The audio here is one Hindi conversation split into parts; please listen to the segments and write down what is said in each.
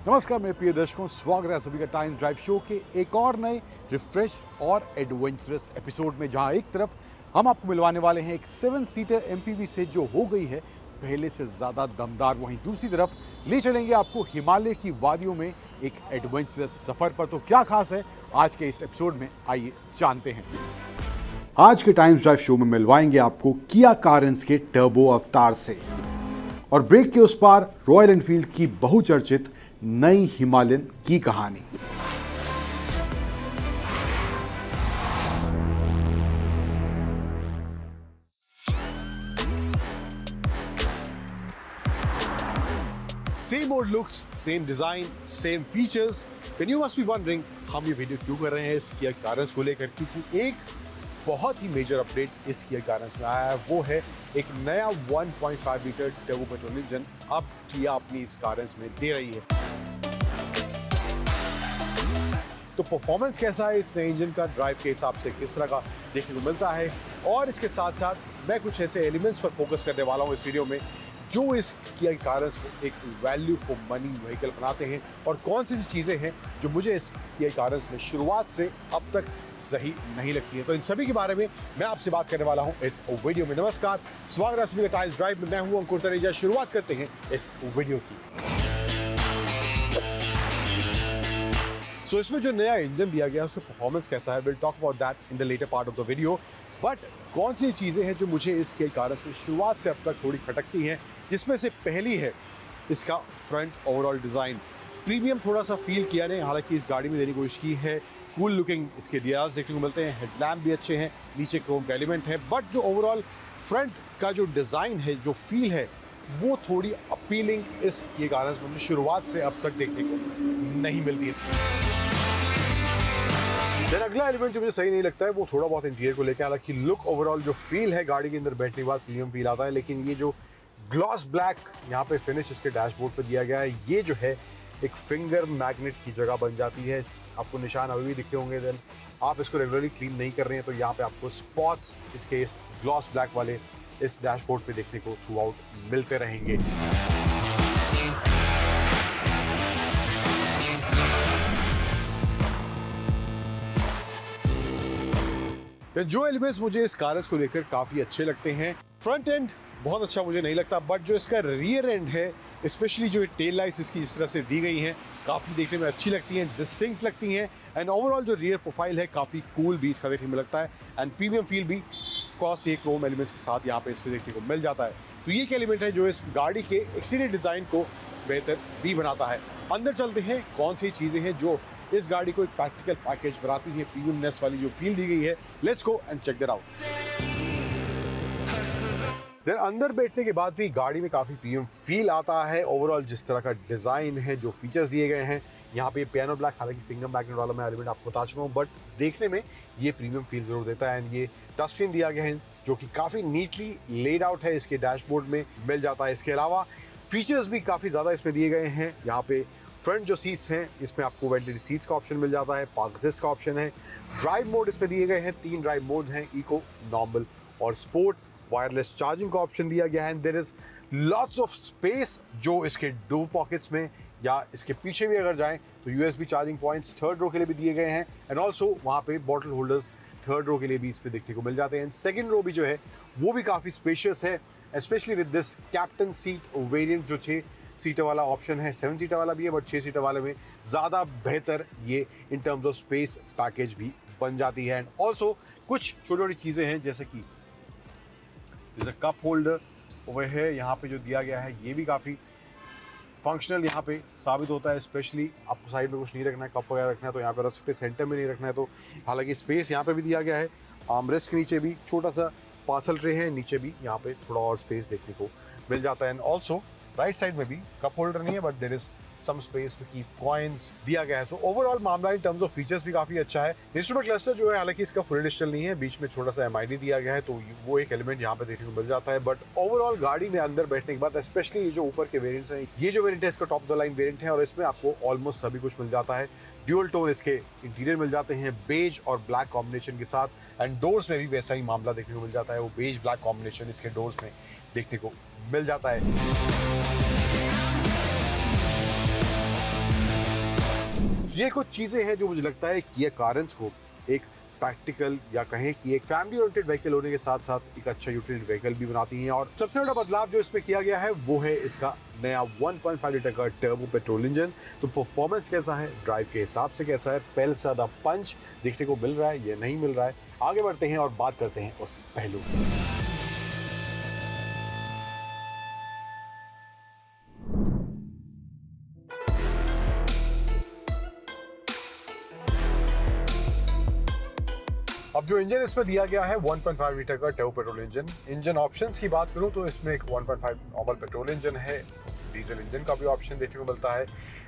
नमस्कार मेरे प्रिय दर्शकों, स्वागत है सभी का टाइम्स ड्राइव शो के एक और नए रिफ्रेश और एडवेंचरस एपिसोड में, जहां एक तरफ हम आपको मिलवाने वाले हैं एक 7 सीटर एमपीवी से जो हो गई है पहले से ज़्यादा दमदार। वहीं दूसरी तरफ ले चलेंगे आपको हिमालय की वादियों में एक एडवेंचरस सफ़र पर। तो क्या खास है आज के इस एपिसोड में, आइए जानते हैं। आज के टाइम्स ड्राइव शो में मिलवाएंगे आपको किया कारेंस के टर्बो अवतार से, और ब्रेक के उस पार रॉयल एनफील्ड की बहुचर्चित नई हिमालयन की कहानी। Same old looks, same design, same features. Then you must be wondering हम ये वीडियो क्यों कर रहे हैं इस किया कारेंस को लेकर, क्योंकि एक बहुत ही मेजर अपडेट इस किया कारेंस में आया है। वो है एक नया 1.5 लीटर टर्बो पेट्रोल इंजन अब किया अपनी इस कारेंस में दे रही है। तो परफॉर्मेंस कैसा है इस नए इंजन का, ड्राइव के हिसाब से किस तरह का देखने को मिलता है, और इसके साथ साथ मैं कुछ ऐसे एलिमेंट्स पर फोकस करने वाला हूँ इस वीडियो में जो इस किया कारेंस को एक वैल्यू फॉर मनी व्हीकल बनाते हैं, और कौन सी चीज़ें हैं जो मुझे इस किया कारेंस में शुरुआत से अब तक सही नहीं लगती है। तो इन सभी के बारे में मैं आपसे बात करने वाला हूं इस वीडियो में। नमस्कार, स्वागत है आप सभी का टाइम्स ड्राइव में। मैं हूं अंकुर तनेजा। शुरुआत करते हैं इस वीडियो की। इसमें जो नया इंजन दिया गया है उसका परफॉर्मेंस कैसा है, will talk about that in the latter part of the video. But कौन सी चीज़ें हैं जो मुझे इस किया कारेंस में शुरुआत से अब तक थोड़ी खटकती हैं, जिसमें से पहली है इसका फ्रंट ओवरऑल डिज़ाइन। प्रीमियम थोड़ा सा फील किया ने हालांकि इस गाड़ी में देने की कोशिश की है। कूल लुकिंग इसके डियाज देखने को मिलते हैं, हेडलैम्प भी अच्छे हैं, नीचे क्रोम का एलिमेंट है, बट जो ओवरऑल फ्रंट का जो डिज़ाइन है, जो फील है, वो थोड़ी अपीलिंग इस किया कारेंस में शुरुआत से अब तक देखने को नहीं मिलती है। देन अगला एलिमेंट जो मुझे सही नहीं लगता है वो थोड़ा बहुत इंटीरियर को लेकर। हालांकि लुक ओवरऑल जो फील है गाड़ी के अंदर बैठने के बाद प्रीमियम फील आता है, लेकिन ये जो ग्लॉस ब्लैक यहाँ पे फिनिश इसके डैशबोर्ड पे दिया गया है, ये जो है एक फिंगर मैग्नेट की जगह बन जाती है। आपको निशान अभी भी दिखते होंगे। देन आप इसको रेगुलरली क्लीन नहीं कर रहे हैं तो यहाँ पे आपको स्पॉट्स इसके इस ग्लॉस ब्लैक वाले इस डैशबोर्ड पे देखने को थ्रू आउट मिलते रहेंगे। जो एलिमेंट्स मुझे इस कारेंस को लेकर काफ़ी अच्छे लगते हैं, फ्रंट एंड बहुत अच्छा मुझे नहीं लगता, बट जो इसका रियर एंड है, स्पेशली जो टेल लाइट्स इसकी इस तरह से दी गई हैं, काफ़ी देखने में अच्छी लगती हैं, डिस्टिंक्ट लगती हैं। एंड ओवरऑल जो रियर प्रोफाइल है काफ़ी कूल भी इसका देखने में लगता है, एंड प्रीमियम फील भी ऑफकोर्स ये क्रोम एलिमेंट्स के साथ यहाँ पे इसमें देखने को मिल जाता है। तो ये एक एलिमेंट है जो इस गाड़ी के एक्सटीरियर डिज़ाइन को बेहतर भी बनाता है। अंदर चलते हैं, कौन सी चीज़ें हैं जो इस गाड़ी को एक प्रैक्टिकल पैकेज बनाती है, प्रीमियमनेस वाली जो फील दी गई है। Let's go and check that out. Then अंदर बैठने के बाद भी गाड़ी में काफ़ी प्रीमियम फील आता है। ओवरऑल जिस तरह का डिज़ाइन है, जो फीचर्स दिए गए हैं, यहाँ पे पियानो ब्लैक, हालांकि फिंगर मैग्नेट वाला मैं एलिमेंट आपको बता चुका हूँ, बट देखने में ये प्रीमियम फील जरूर देता है। एंड ये टच स्क्रीन दिया गया है जो कि काफ़ी नीटली लेड आउट है, इसके डैशबोर्ड में मिल जाता है। इसके अलावा फीचर्स भी काफ़ी ज़्यादा इसमें दिए गए हैं। यहाँ पे फ्रंट जो सीट्स हैं इसमें आपको वेंटिलेटेड सीट्स का ऑप्शन मिल जाता है, पार्क असिस्ट का ऑप्शन है, ड्राइव मोड इसमें दिए गए हैं, 3 ड्राइव मोड हैं, इको, नॉर्मल और स्पोर्ट। वायरलेस चार्जिंग का ऑप्शन दिया गया है। And there is lots of space जो इसके डोर पॉकेट्स में या इसके पीछे भी अगर जाएं तो USB charging points third row के लिए भी दिए गए हैं, एंड ऑल्सो वहाँ पे बॉटल होल्डर्स थर्ड रो के लिए भी इस पे देखने को मिल जाते हैं। सेकेंड रो भी जो है वो भी काफ़ी स्पेशियस है, specially with this captain seat variant जो 6 सीटर वाला ऑप्शन है। 7 सीटर वाला भी है, बट 6 सीटर वाले में ज़्यादा बेहतर ये in terms of space package भी बन जाती है। एंड ऑल्सो कुछ छोटी छोटी चीज़ें हैं जैसे कि जैसे कप होल्डर वो है यहाँ पे जो दिया गया है, ये भी काफ़ी फंक्शनल यहाँ पे साबित होता है। स्पेशली आपको साइड में कुछ नहीं रखना है, कप वगैरह रखना है तो यहाँ पे रख सकते हैं, सेंटर में नहीं रखना है तो हालांकि स्पेस यहाँ पे भी दिया गया है। आर्मरेस्ट के नीचे भी छोटा सा पार्सल ट्रे है, नीचे भी यहाँ पे थोड़ा और स्पेस देखने को मिल जाता है। एंड ऑल्सो राइट साइड में भी कप होल्डर नहीं है, but there is some space to keep coins दिया गया है। सो ओवरऑल मामला इन टर्म्स ऑफ फीचर्स भी काफ़ी अच्छा है। इंस्ट्रूमेंट क्लस्टर जो है हालांकि इसका फुल डिजिटल नहीं है, बीच में छोटा सा एमआईडी दिया गया है, तो वो एक एलिमेंट यहाँ पे देखने को मिल जाता है। बट ओवरऑल गाड़ी में अंदर बैठने के बाद स्पेशली ये जो ऊपर के वेरियंट्स हैं, ये जो वेरियंट है इसका टॉप द लाइन वेरियंट है, और इसमें आपको ऑलमोस्ट सभी कुछ मिल जाता है। ड्यूअल टोन इसके इंटीरियर मिल जाते हैं बेज और ब्लैक कॉम्बिनेशन के साथ, एंड डोर्स में भी वैसा ही मामला देखने को मिल जाता है, वो बेज ब्लैक कॉम्बिनेशन इसके डोर्स में देखने को मिल जाता है। ये कुछ चीजें हैं जो मुझे लगता है किया कारेंस को एक प्रैक्टिकल या कहें कि एक फैमिली ओरिएंटेड व्हीकल होने के साथ साथ एक अच्छा यूटिलिटी व्हीकल भी बनाती हैं। और सबसे बड़ा बदलाव जो इसमें किया गया है वो है इसका नया 1.5 लीटर का टर्बो पेट्रोल इंजन। तो परफॉर्मेंस कैसा है, ड्राइव के हिसाब से कैसा है, पहले से ज्यादा पंच देखने को मिल रहा है या नहीं मिल रहा है, आगे बढ़ते हैं और बात करते हैं उस पहलू की। अब जो इंजन इसमें दिया गया है 1.5 लीटर का टर्बो पेट्रोल इंजन ऑप्शंस की बात करूं तो इसमें एक 1.5 नॉर्मल पेट्रोल इंजन है, डीजल इंजन का भी ऑप्शन देखने को मिलता है।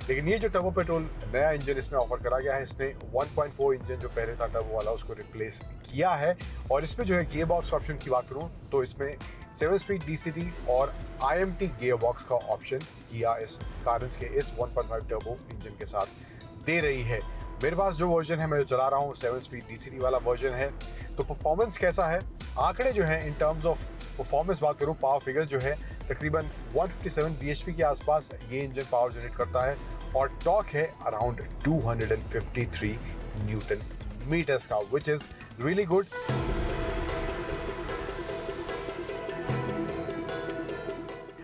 लेकिन ये जो टर्बो पेट्रोल नया इंजन इसमें ऑफर करा गया है, इसने 1.4 इंजन जो पहले था टर्बो वाला उसको रिप्लेस किया है। और इसमें जो है गियर बॉक्स ऑप्शन की बात करूं तो इसमें 7 स्पीड DCT और IMT गियर बॉक्स का ऑप्शन किया इस कारेंस के इस 1.5 टर्बो इंजन के साथ दे रही है। मेरे पास जो वर्जन है मैं जो चला रहा हूँ 7 स्पीड DCT वाला वर्जन है। तो परफॉर्मेंस कैसा है, आंकड़े जो है इन टर्म्स ऑफ परफॉर्मेंस बात करूँ, पावर फिगर्स जो है तकरीबन 157 bhp के आसपास ये इंजन पावर जनरेट करता है और टॉर्क है अराउंड 253 न्यूटन मीटर्स का, which is really good.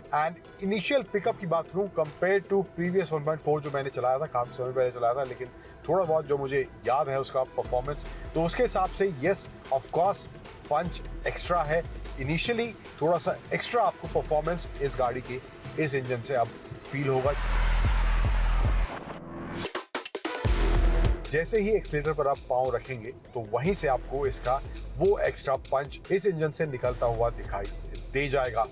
And initial pickup की बात करूं कंपेयर टू प्रीवियस 1.4 जो मैंने चलाया था, काफी समय पहले चलाया था, लेकिन थोड़ा बहुत जो मुझे याद है उसका परफॉर्मेंस, तो उसके हिसाब से yes of course Punch extra है। इनिशियली थोड़ा सा एक्स्ट्रा आपको परफॉर्मेंस इस गाड़ी के इस इंजन से अब फील होगा। जैसे ही एक्सीलेटर पर आप पाँव रखेंगे तो वहीं से आपको इसका वो एक्स्ट्रा पंच इस इंजन से निकलता हुआ दिखाई दे जाएगा।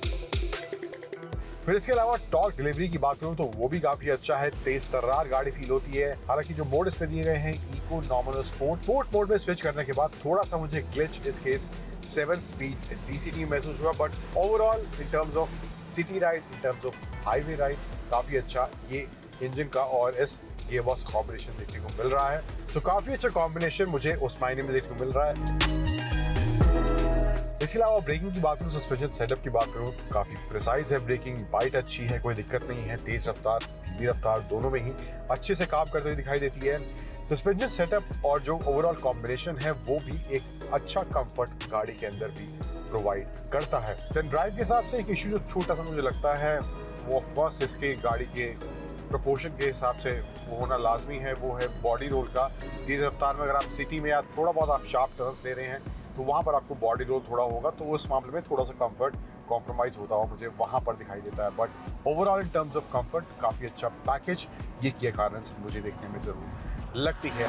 फिर इसके अलावा टॉर्क डिलीवरी की बात करूं तो वो भी काफी अच्छा है, तेज तर्रार गाड़ी फील होती है। हालांकि जो मोड इसमें दिए गए हैं इको, नॉर्मल और स्पोर्ट मोड में स्विच करने के बाद थोड़ा सा मुझे ग्लिच इस केस 7 स्पीड DCT महसूस हुआ, but overall in terms of city ride, in terms of highway ride काफी अच्छा ये इंजन का और इस गियरबॉक्स कॉम्बिनेशन देखने को मिल रहा है। सो काफी अच्छा कॉम्बिनेशन मुझे उस मायने में देखने को मिल रहा है। इसके अलावा ब्रेकिंग की बात करूँ, सस्पेंशन सेटअप की बात करूँ, काफी प्रिसाइज है ब्रेकिंग, बाइट अच्छी है, कोई दिक्कत नहीं है, तेज रफ्तार धीमी रफ्तार दोनों में ही अच्छे से काम करते हुए दिखाई देती है। सस्पेंशन सेटअप और जो ओवरऑल कॉम्बिनेशन है वो भी एक अच्छा कंफर्ट गाड़ी के अंदर भी प्रोवाइड करता है। देन ड्राइव के हिसाब से एक इशू जो छोटा सा मुझे लगता है वो ऑफकोर्स इसके गाड़ी के प्रोपोर्शन के हिसाब से वो होना लाजमी है, वो है बॉडी रोल का। तेज रफ्तार में अगर आप सिटी में या थोड़ा बहुत आप शार्प टर्न्स ले रहे हैं तो वहाँ पर आपको बॉडी रोल थोड़ा होगा, तो उस मामले में थोड़ा सा कंफर्ट कॉम्प्रोमाइज़ होता हुआ मुझे वहाँ पर दिखाई देता है। But overall in terms of comfort काफ़ी अच्छा पैकेज ये किया कारेंस मुझे देखने में ज़रूर लगती है।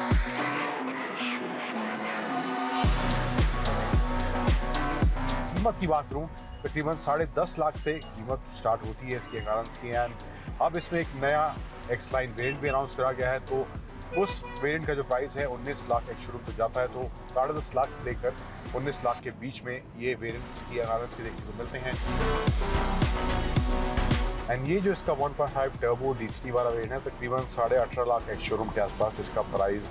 कीमत की बात करूँ तकरीबन 10.5 लाख से कीमत स्टार्ट होती है इसके कारेंस की। एंड अब इसमें एक नया एक्स लाइन वेरिएंट भी अनाउंस करा गया है, तो उस वेरिएंट का जो प्राइस है 19 लाख एक शुरू तक जाता है, तो 10.5 लाख से लेकर 19 लाख के बीच में ये वेरिएंट्स की कारेंस के देखने को मिलते हैं। एंड ये जो इसका 1.5 टर्बो DCT वाला वेरिएंट है तकरीबन 18.5 लाख एक शोरूम के आसपास इसका प्राइस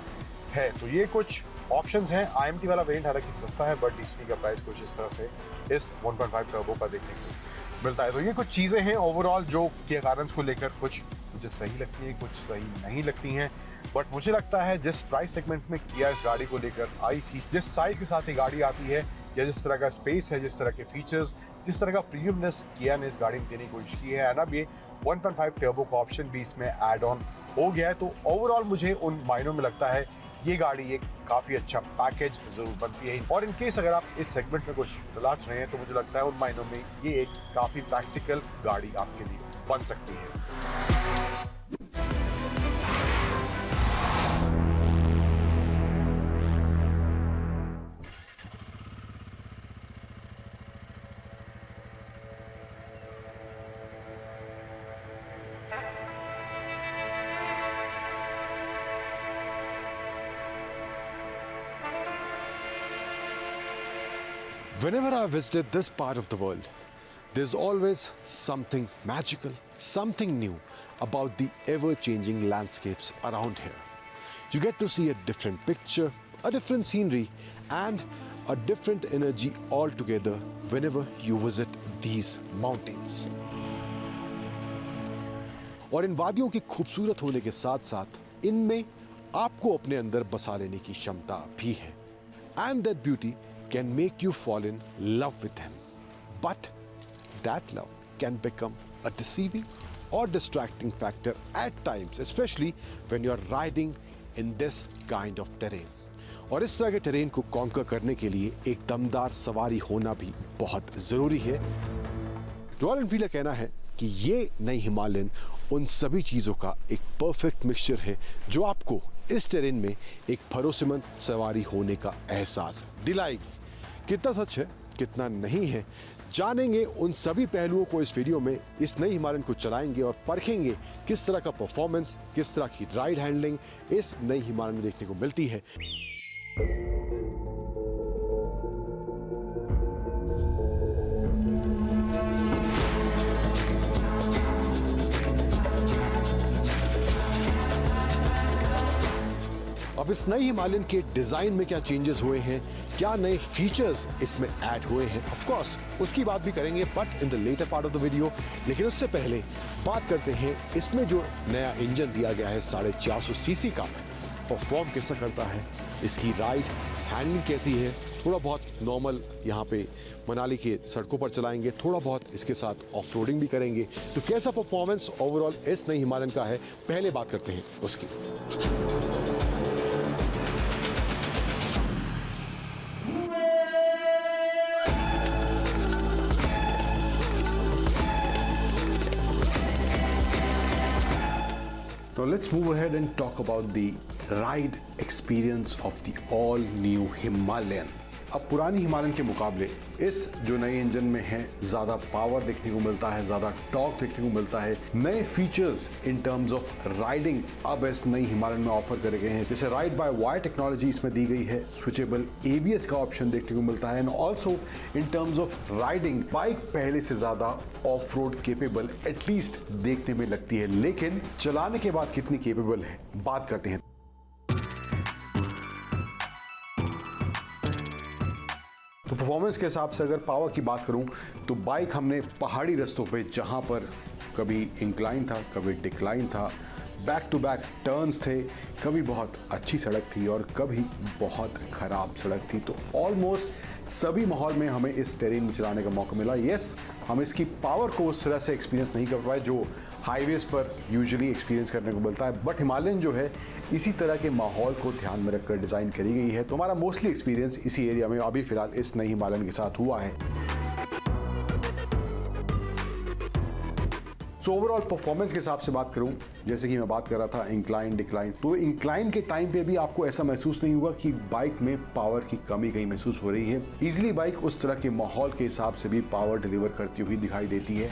है। तो ये कुछ ऑप्शंस हैं। IMT वाला वेरिएंट हालांकि सस्ता है, बट DCT का प्राइस कुछ इस तरह से इस 1.5 टर्बो का देखने को मिलता है। तो ये कुछ चीज़ें हैं ओवरऑल जो किया कारेंस को लेकर, कुछ मुझे सही लगती हैं, कुछ सही नहीं लगती हैं। बट मुझे लगता है जिस प्राइस सेगमेंट में किया इस गाड़ी को लेकर आई थी, जिस साइज के साथ ये गाड़ी आती है या जिस तरह का स्पेस है, जिस तरह के फीचर्स, जिस तरह का प्रीमियमनेस किया ने इस गाड़ी में देने की कोशिश की है, अब ये 1.5 टर्बो का ऑप्शन भी इसमें ऐड ऑन हो गया है। तो ओवरऑल मुझे उन मायनों में लगता है ये गाड़ी एक काफ़ी अच्छा पैकेज ज़रूर बनती है। और इन केस अगर आप इस सेगमेंट में कुछ तलाश रहे हैं तो मुझे लगता है उन मायनों में ये एक काफ़ी प्रैक्टिकल गाड़ी आपके लिए बन सकती है। Whenever I visited this part of the world, there's always something magical, something new about the ever-changing landscapes around here. You get to see a different picture, a different scenery, and a different energy altogether whenever you visit these mountains. और इन वादियों के खूबसूरत होने के साथ साथ इनमें आपको अपने अंदर बसा लेने की क्षमता भी है। And that beauty can make you fall in love with him, but that love can become a deceiving or distracting factor at times, especially when you are riding in this kind of terrain. और इस तरह के टेरेन को कॉन्कर करने के लिए एक दमदार सवारी होना भी बहुत ज़रूरी है। रॉयल एनफील्ड का कहना है कि ये नई हिमालयन उन सभी चीज़ों का एक परफेक्ट मिक्सचर है जो आपको इस टेरेन में एक भरोसेमंद सवारी होने का एहसास दिलाएगी। कितना सच है, कितना नहीं है, जानेंगे उन सभी पहलुओं को इस वीडियो में। इस नई हिमालयन को चलाएंगे और परखेंगे किस तरह का परफॉर्मेंस, किस तरह की राइड हैंडलिंग इस नई हिमालयन में देखने को मिलती है। अब इस नई हिमालयन के डिजाइन में क्या चेंजेस हुए हैं, क्या नए फीचर्स इसमें ऐड हुए हैं, ऑफ कोर्स उसकी बात भी करेंगे but in the latter part of the video. लेकिन उससे पहले बात करते हैं इसमें जो नया इंजन दिया गया है 450 सीसी का, परफॉर्म कैसा करता है, इसकी राइड हैंडलिंग कैसी है। थोड़ा बहुत नॉर्मल यहाँ पे मनाली के सड़कों पर चलाएंगे, थोड़ा बहुत इसके साथ ऑफ रोडिंग भी करेंगे, तो कैसा परफॉर्मेंस ओवरऑल इस नई हिमालयन का है पहले बात करते हैं उसकी। Now let's move ahead and talk about the ride experience of the all new Himalayan. अब पुरानी हिमालयन के मुकाबले इस जो नए इंजन में है ज़्यादा पावर देखने को मिलता है, ज़्यादा टॉर्क देखने को मिलता है, नए features in terms of riding अब इस नई हिमालयन में ऑफर करे गए हैं। जैसे राइड बाय वायर टेक्नोलॉजी इसमें दी गई है, स्विचेबल ABS का ऑप्शन देखने को मिलता है, and also in terms of riding bike पहले से ज़्यादा ऑफ रोड केपेबल एटलीस्ट देखने में लगती है। लेकिन चलाने के बाद कितनी केपेबल है बात करते हैं। तो परफॉर्मेंस के हिसाब से अगर पावर की बात करूं तो बाइक हमने पहाड़ी रास्तों पे जहां पर कभी इंक्लाइन था, कभी डिक्लाइन था, बैक टू बैक टर्न्स थे, कभी बहुत अच्छी सड़क थी और कभी बहुत ख़राब सड़क थी, तो ऑलमोस्ट सभी माहौल में हमें इस टेरेन में चलाने का मौका मिला। यस, हम इसकी पावर को उस तरह से एक्सपीरियंस नहीं कर पाए जो हाईवेज पर यूजुअली एक्सपीरियंस करने को मिलता है, बट हिमालयन जो है इसी तरह के माहौल को ध्यान में रखकर डिज़ाइन करी गई है। तो हमारा मोस्टली एक्सपीरियंस इसी एरिया में अभी फ़िलहाल इस नई हिमालयन के साथ हुआ है। सो ओवरऑल परफॉर्मेंस के हिसाब से बात करूं, जैसे कि मैं बात कर रहा था इंक्लाइन डिक्लाइन, तो इंक्लाइन के टाइम पे भी आपको ऐसा महसूस नहीं होगा कि बाइक में पावर की कमी कहीं महसूस हो रही है। इजीली बाइक उस तरह के माहौल के हिसाब से भी पावर डिलीवर करती हुई दिखाई देती है।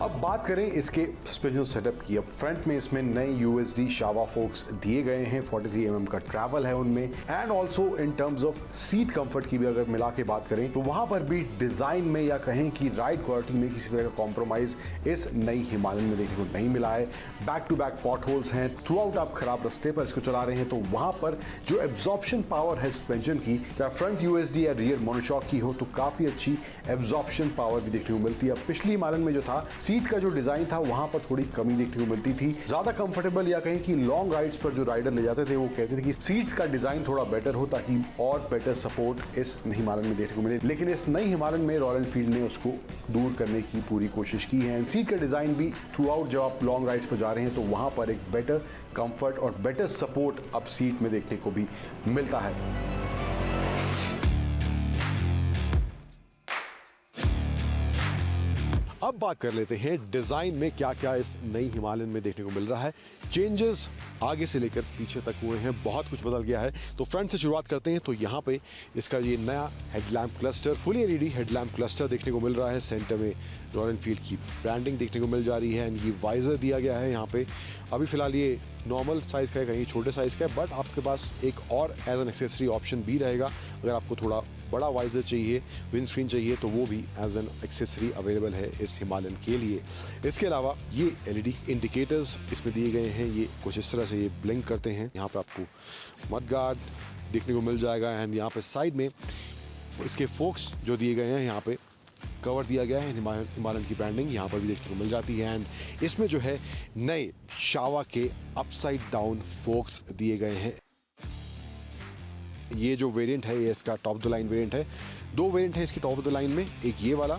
अब बात करें इसके सस्पेंशन सेटअप की। अब फ्रंट में इसमें नए USD शावा फोक्स दिए गए हैं, 43 mm का ट्रैवल है उनमें, and also in terms of seat comfort की भी अगर मिला के बात करें तो वहां पर भी डिजाइन में या कहें कि राइड क्वालिटी में किसी तरह का कॉम्प्रोमाइज इस नई हिमालयन में देखने को नहीं मिला है। Back to back potholes हैं, थ्रू आउट आप खराब रास्ते पर इसको चला रहे हैं तो वहां पर जो एब्जॉर्प्शन पावर है सस्पेंशन की, चाहे फ्रंट USD या रियर मोनोशॉक की हो, तो काफी अच्छी एब्जॉर्प्शन पावर भी देखने को मिलती है। अब पिछली हिमालयन में जो था सीट का जो डिजाइन था वहां पर थोड़ी कमी देखने को मिलती थी। ज्यादा कंफर्टेबल या कहीं कि लॉन्ग राइड्स पर जो राइडर ले जाते थे वो कहते थे कि सीट्स का डिजाइन थोड़ा बेटर हो ताकि और बेटर सपोर्ट इस हिमालयन में देखने को मिले। लेकिन इस नई हिमालयन में रॉयल एनफील्ड ने उसको दूर करने की पूरी कोशिश की है। सीट का डिजाइन भी थ्रू आउट जब आप लॉन्ग राइड्स पर जा रहे हैं तो वहां पर एक बेटर कंफर्ट और बेटर सपोर्ट अब सीट में देखने को भी मिलता है। अब बात कर लेते हैं डिजाइन में क्या क्या इस नई हिमालयन में देखने को मिल रहा है। चेंजेस आगे से लेकर पीछे तक हुए हैं, बहुत कुछ बदल गया है। तो फ्रंट से शुरुआत करते हैं तो यहाँ पे इसका ये नया headlamp cluster, fully LED headlamp cluster देखने को मिल रहा है। सेंटर में रॉयल एनफील्ड की ब्रांडिंग देखने को मिल जा रही है, एंड ये वाइजर दिया गया है यहाँ पे। अभी फिलहाल ये नॉर्मल साइज़ का है, कहीं छोटे साइज़ का है, बट आपके पास एक और एज एन एक्सेसरी ऑप्शन भी रहेगा। अगर आपको थोड़ा बड़ा वाइजर चाहिए, विंडस्क्रीन चाहिए, तो वो भी एज एन एक्सेसरी अवेलेबल है इस हिमालयन के लिए। इसके अलावा ये LED इंडिकेटर्स इसमें दिए गए हैं, ये कुछ इस तरह से ये ब्लिंक करते हैं। यहाँ पे आपको मड गार्ड देखने को मिल जाएगा, एंड यहाँ पे साइड में इसके फोक्स जो दिए गए हैं यहाँ पे कवर दिया गया है, हिमालयन की ब्रांडिंग यहाँ पर भी देखने को मिल जाती है। एंड इसमें जो है नए शावा के अपसाइड डाउन फोक्स दिए गए हैं। ये जो वेरिएंट है ये इसका top of the line variant है। दो वेरिएंट है इसकी टॉप ऑफ द लाइन में, एक ये वाला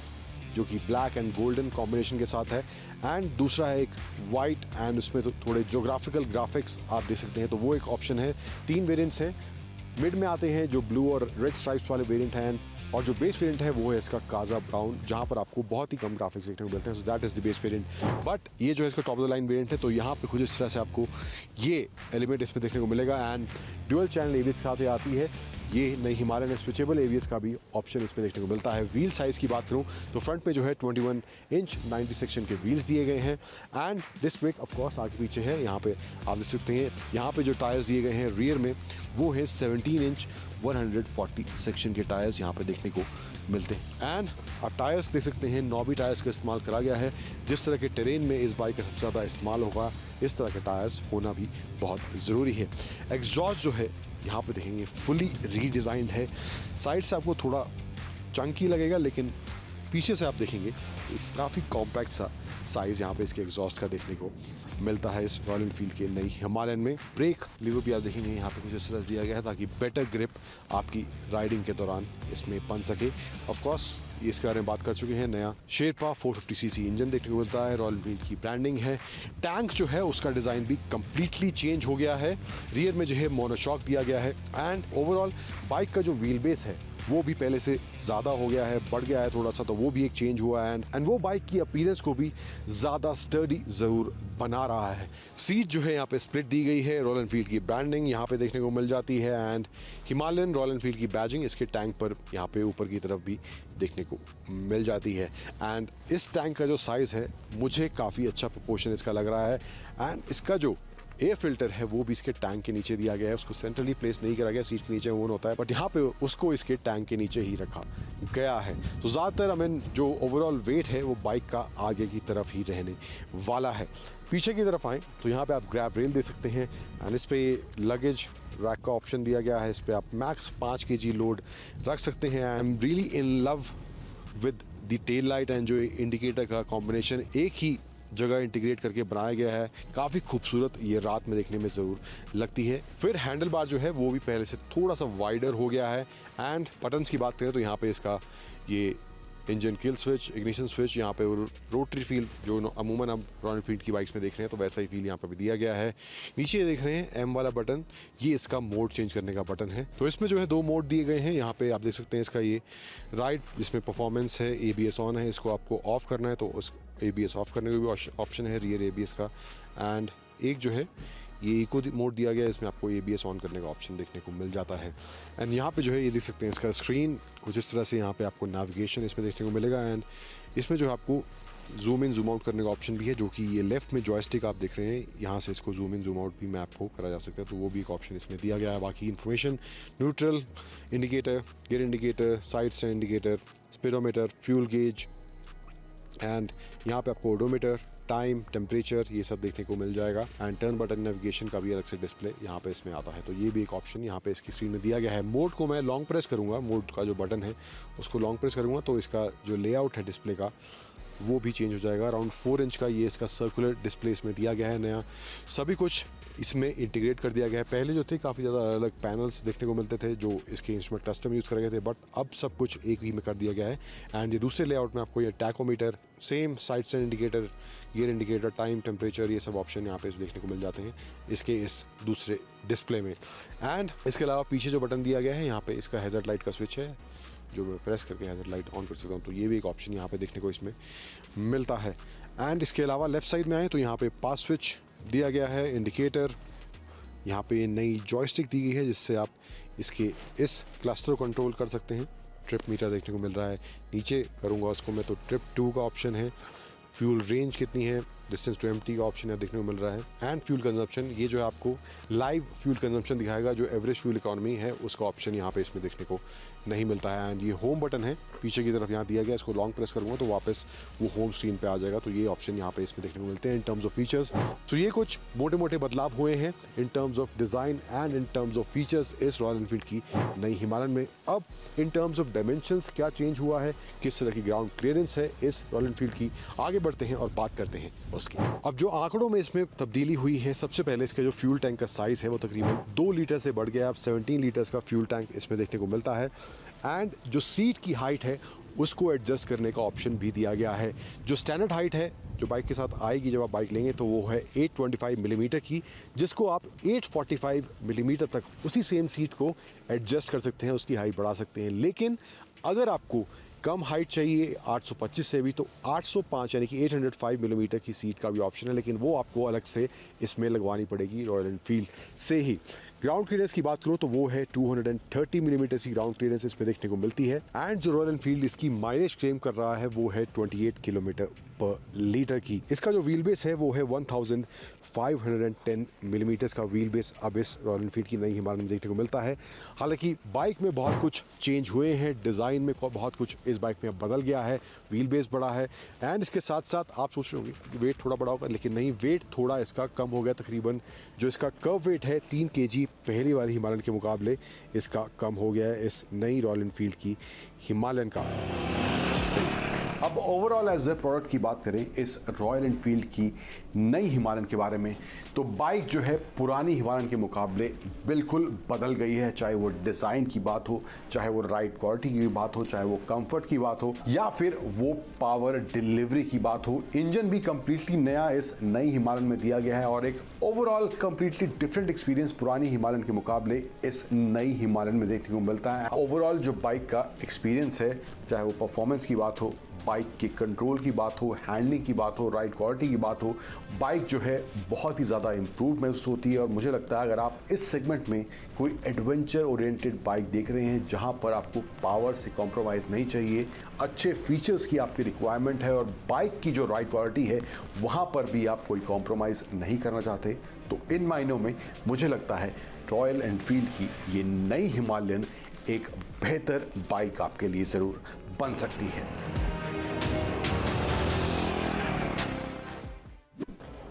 जो कि ब्लैक एंड गोल्डन कॉम्बिनेशन के साथ है, एंड दूसरा है एक वाइट एंड उसमें तो थोड़े जोग्राफिकल ग्राफिक्स आप देख सकते हैं, तो वो एक ऑप्शन है। 3 वेरिएंट्स हैं। मिड में आते हैं जो ब्लू और रेड स्ट्राइप्स वाले वेरिएंट हैं, और जो बेस वेरिएंट है वो है इसका काजा ब्राउन, जहाँ पर आपको बहुत ही कम ग्राफिक्स देखने को मिलते हैं। So that is the base variant. But ये जो है इसका top of the line variant है, तो यहाँ पे कुछ इस तरह से आपको ये एलिमेंट इसमें देखने को मिलेगा। एंड ड्यूअल चैनल एबीएस के साथ ये आती है। ये नई हिमालयन है, स्विचेबल एबीएस का भी ऑप्शन इसमें देखने को मिलता है। व्हील साइज़ की बात करूँ तो फ्रंट में जो है 21 इंच 90 सेक्शन के व्हील्स दिए गए हैं, एंड डिस्क ब्रेक ऑफकोर्स आगे पीछे है। यहाँ पे आप देख सकते हैं, यहाँ पे जो टायर्स दिए गए हैं रियर में वो है 17 इंच 140 सेक्शन के टायर्स यहाँ पे देखने को मिलते हैं। एंड आप टायर्स देख सकते हैं, नॉबी टायर्स का इस्तेमाल करा गया है। जिस तरह के टेरेन में इस बाइक का सबसे ज़्यादा इस्तेमाल होगा, इस तरह के टायर्स होना भी बहुत ज़रूरी है। एग्जॉस्ट जो है यहाँ पे देखेंगे फुली रीडिज़ाइंड है। साइड से आपको थोड़ा चंकी लगेगा, लेकिन पीछे से आप देखेंगे काफ़ी कॉम्पैक्ट सा साइज़ यहाँ पे इसके एग्जॉस्ट का देखने को मिलता है इस रॉयल एनफील्ड के नई हिमालयन में। ब्रेक लीवर भी आप देखेंगे यहाँ पे कुछ इस तरह दिया गया है ताकि बेटर ग्रिप आपकी राइडिंग के दौरान इसमें बन सके। ऑफ कोर्स इसके बारे में बात कर चुके हैं। नया शेरपा 450 सीसी इंजन देखने को मिलता है, रॉयल एनफील्ड की ब्रांडिंग है। टैंक जो है उसका डिज़ाइन भी कम्प्लीटली चेंज हो गया है। रियर में जो है मोनोशॉक दिया गया है, एंड ओवरऑल बाइक का जो व्हील बेस है वो भी पहले से ज़्यादा हो गया है, बढ़ गया है थोड़ा सा, तो वो भी एक चेंज हुआ है। एंड वो बाइक की अपीयरेंस को भी ज़्यादा स्टर्डी ज़रूर बना रहा है। सीट जो है यहाँ पे स्प्लिट दी गई है, रॉयल एनफील्ड की ब्रांडिंग यहाँ पे देखने को मिल जाती है, एंड हिमालयन रॉयल एनफील्ड की बैजिंग इसके टैंक पर यहाँ पे ऊपर की तरफ भी देखने को मिल जाती है। एंड इस टैंक का जो साइज़ है मुझे काफ़ी अच्छा प्रोपोर्शन इसका लग रहा है। एंड इसका जो एयर फिल्टर है वो भी इसके टैंक के नीचे दिया गया है। उसको सेंट्रली प्लेस नहीं करा गया, सीट के नीचे ओन होता है, बट यहाँ पे उसको इसके टैंक के नीचे ही रखा गया है। तो ज़्यादातर हमें जो ओवरऑल वेट है वो बाइक का आगे की तरफ ही रहने वाला है। पीछे की तरफ आएँ तो यहाँ पे आप ग्रैब रेल दे सकते हैं, एंड इस पर लगेज रैक का ऑप्शन दिया गया है। इस पर आप मैक्स 5 kg लोड रख सकते हैं। I am really in love with the tail light and जो इंडिकेटर का कॉम्बिनेशन एक ही जगह इंटीग्रेट करके बनाया गया है, काफ़ी खूबसूरत ये रात में देखने में ज़रूर लगती है। फिर हैंडल बार जो है वो भी पहले से थोड़ा सा वाइडर हो गया है। एंड बटन्स की बात करें तो यहाँ पे इसका ये engine kill switch, ignition switch, यहाँ पे रोटरी फील जो अमूमन अब रॉयल एनफील्ड की बाइक्स में देख रहे हैं तो वैसा ही फील यहाँ पे भी दिया गया है। नीचे ये देख रहे हैं एम वाला बटन, ये इसका मोड चेंज करने का बटन है। तो इसमें जो है 2 मोड दिए गए हैं। यहाँ पे आप देख सकते हैं इसका ये राइड जिसमें परफॉर्मेंस है, एबीएस ऑन है, इसको आपको ऑफ करना है तो उस एबीएस ऑफ करने का भी ऑप्शन है रियर एबीएस का। एंड एक जो है ये इको मोड दिया गया है, इसमें आपको एबीएस ऑन करने का ऑप्शन देखने को मिल जाता है। एंड यहाँ पे जो है ये देख सकते हैं इसका स्क्रीन कुछ इस तरह से, यहाँ पे आपको नेविगेशन इसमें देखने को मिलेगा। एंड इसमें जो है आपको जूम इन जूम आउट करने का ऑप्शन भी है, जो कि ये लेफ्ट में जॉयस्टिक आप देख रहे हैं, यहाँ से इसको जूम इन जूम आउट भी मैप हो करा जा सकता है, तो वो भी एक ऑप्शन इसमें दिया गया है। बाकी information neutral indicator, gear indicator, side stand indicator, speedometer, fuel gauge, and यहाँ पे आपको ओडोमीटर, टाइम, टेम्परेचर, ये सब देखने को मिल जाएगा। एंड टर्न बटन नेविगेशन का भी अलग से डिस्प्ले यहाँ पे इसमें आता है, तो ये भी एक ऑप्शन यहाँ पे इसकी स्क्रीन में दिया गया है। मोड को मैं लॉन्ग प्रेस करूँगा, मोड का जो बटन है उसको लॉन्ग प्रेस करूँगा तो इसका जो लेआउट है डिस्प्ले का वो भी चेंज हो जाएगा। अराउंड 4 इंच का ये इसका सर्कुलर डिस्प्ले इसमें दिया गया है नया। सभी कुछ इसमें इंटीग्रेट कर दिया गया है। पहले जो थे काफ़ी ज़्यादा अलग पैनल्स देखने को मिलते थे जो इसके इंस्ट्रूमेंट क्लस्टर में यूज़ करे गए थे, बट अब सब कुछ एक ही में कर दिया गया है। एंड ये दूसरे लेआउट में आपको ये tachometer, same side stand indicator, gear indicator, time, temperature, ये सब ऑप्शन यहाँ पे देखने को मिल जाते हैं इसके इस दूसरे डिस्प्ले में। एंड इसके अलावा पीछे जो बटन दिया गया है यहाँ पे इसका हैज़र्ड लाइट का स्विच है, जो मैं प्रेस करके हैज़र्ड लाइट ऑन कर सकता हूँ, तो ये भी एक ऑप्शन यहाँ पे देखने को इसमें मिलता है। एंड इसके अलावा लेफ़्ट साइड में आए तो यहाँ पे पास स्विच दिया गया है, इंडिकेटर, यहाँ पे नई जॉयस्टिक दी गई है जिससे आप इसके इस क्लस्टर को कंट्रोल कर सकते हैं। ट्रिप मीटर देखने को मिल रहा है, नीचे करूँगा उसको मैं तो ट्रिप 2 का ऑप्शन है, फ्यूल रेंज कितनी है डिस्टेंस टू एम्प्टी का ऑप्शन है देखने को मिल रहा है। एंड फ्यूल कंजम्पशन, ये जो है आपको लाइव फ्यूल कंजम्पशन दिखाएगा, जो एवरेज फ्यूल इकोनॉमी है उसका ऑप्शन यहाँ पे इसमें देखने को नहीं मिलता है। एंड ये होम बटन है पीछे की तरफ यहाँ दिया गया, इसको लॉन्ग प्रेस करूँगा तो वापस वो होम स्क्रीन पे आ जाएगा। तो ये ऑप्शन यहाँ पे इसमें देखने को मिलते हैं इन टर्म्स ऑफ फीचर्स। तो ये कुछ मोटे मोटे बदलाव हुए हैं in terms of design and in terms of features इस रॉयल एनफील्ड की नई हिमालयन में। अब इन टर्म्स ऑफ डायमेंशंस क्या चेंज हुआ है, किस तरह की ग्राउंड क्लियरेंस है इस रॉयल एनफील्ड की, आगे बढ़ते हैं और बात करते हैं उसकी। अब जो आंकड़ों में इसमें तब्दीली हुई है, सबसे पहले इसका जो फ्यूल टैंक का साइज़ है वो तकरीबन 2 लीटर से बढ़ गया। अब 17 लीटर्स का फ्यूल टैंक इसमें देखने को मिलता है। एंड जो सीट की हाइट है उसको एडजस्ट करने का ऑप्शन भी दिया गया है। जो स्टैंडर्ड हाइट है जो बाइक के साथ आएगी जब आप बाइक लेंगे तो वो है 825 मिलीमीटर की, जिसको आप 845 मिलीमीटर तक उसी सेम सीट को एडजस्ट कर सकते हैं, उसकी हाइट बढ़ा सकते हैं। लेकिन अगर आपको कम हाइट चाहिए 825 से भी, तो 805 यानी कि 805 मिलीमीटर की सीट का भी ऑप्शन है, लेकिन वो आपको अलग से इसमें लगवानी पड़ेगी रॉयल एनफील्ड से ही। ग्राउंड क्लियरेंस की बात करूँ तो वो है 230 मिलीमीटर की ग्राउंड क्लियरेंस इसमें देखने को मिलती है। एंड जो रॉयल एनफील्ड इसकी माइलेज क्लेम कर रहा है वो है 28 किलोमीटर पर लीटर की। इसका जो व्हील बेस है वो है 1510 मिलीमीटर का व्हील बेस अब इस रॉयल एनफील्ड की नई हिमालयन में देखने को मिलता है। हालांकि बाइक में बहुत कुछ चेंज हुए हैं, डिज़ाइन में बहुत कुछ इस बाइक में बदल गया है, व्हील बेस बड़ा है। एंड इसके साथ साथ आप सोच रहे होंगे वेट थोड़ा बड़ा होगा, लेकिन नहीं, वेट थोड़ा इसका कम हो गया। तकरीबन जो इसका कर्व वेट है 3 kg पहली वाली हिमालयन के मुकाबले इसका कम हो गया है इस नई रॉयल एनफील्ड की हिमालयन का। अब ओवरऑल एज ए प्रोडक्ट की बात करें इस रॉयल एनफील्ड की नई हिमालयन के बारे में, तो बाइक जो है पुरानी हिमालयन के मुकाबले बिल्कुल बदल गई है। चाहे वो डिज़ाइन की बात हो, चाहे वो राइड क्वालिटी की बात हो, चाहे वो कंफर्ट की बात हो, या फिर वो पावर डिलीवरी की बात हो। इंजन भी कंप्लीटली नया इस नई हिमालयन में दिया गया है और एक ओवरऑल कंप्लीटली डिफरेंट एक्सपीरियंस पुरानी हिमालयन के मुकाबले इस नई हिमालयन में देखने को मिलता है। ओवरऑल जो बाइक का एक्सपीरियंस है, चाहे वो परफॉर्मेंस की बात हो, बाइक के कंट्रोल की बात हो, हैंडलिंग की बात हो, राइड क्वालिटी की बात हो, बाइक जो है बहुत ही ज़्यादा इम्प्रूव महसूस होती है। और मुझे लगता है अगर आप इस सेगमेंट में कोई एडवेंचर ओरिएंटेड बाइक देख रहे हैं जहां पर आपको पावर से कॉम्प्रोमाइज़ नहीं चाहिए, अच्छे फीचर्स की आपकी रिक्वायरमेंट है और बाइक की जो राइड क्वालिटी है वहाँ पर भी आप कोई कॉम्प्रोमाइज़ नहीं करना चाहते, तो इन मायनों में मुझे लगता है रॉयल एनफील्ड की ये नई हिमालयन एक बेहतर बाइक आपके लिए ज़रूर बन सकती है।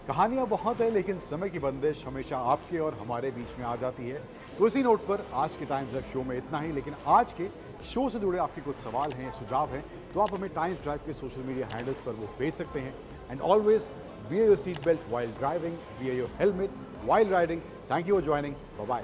कहानियाँ बहुत है लेकिन समय की बंदिश हमेशा आपके और हमारे बीच में आ जाती है। तो इसी नोट पर आज के टाइम्स ड्राइव शो में इतना ही। लेकिन आज के शो से जुड़े आपके कुछ सवाल हैं, सुझाव हैं, तो आप हमें टाइम्स ड्राइव के सोशल मीडिया हैंडल्स पर वो भेज सकते हैं। And always wear your seat belt while driving, wear your helmet while riding. Thank you for joining. Bye-bye.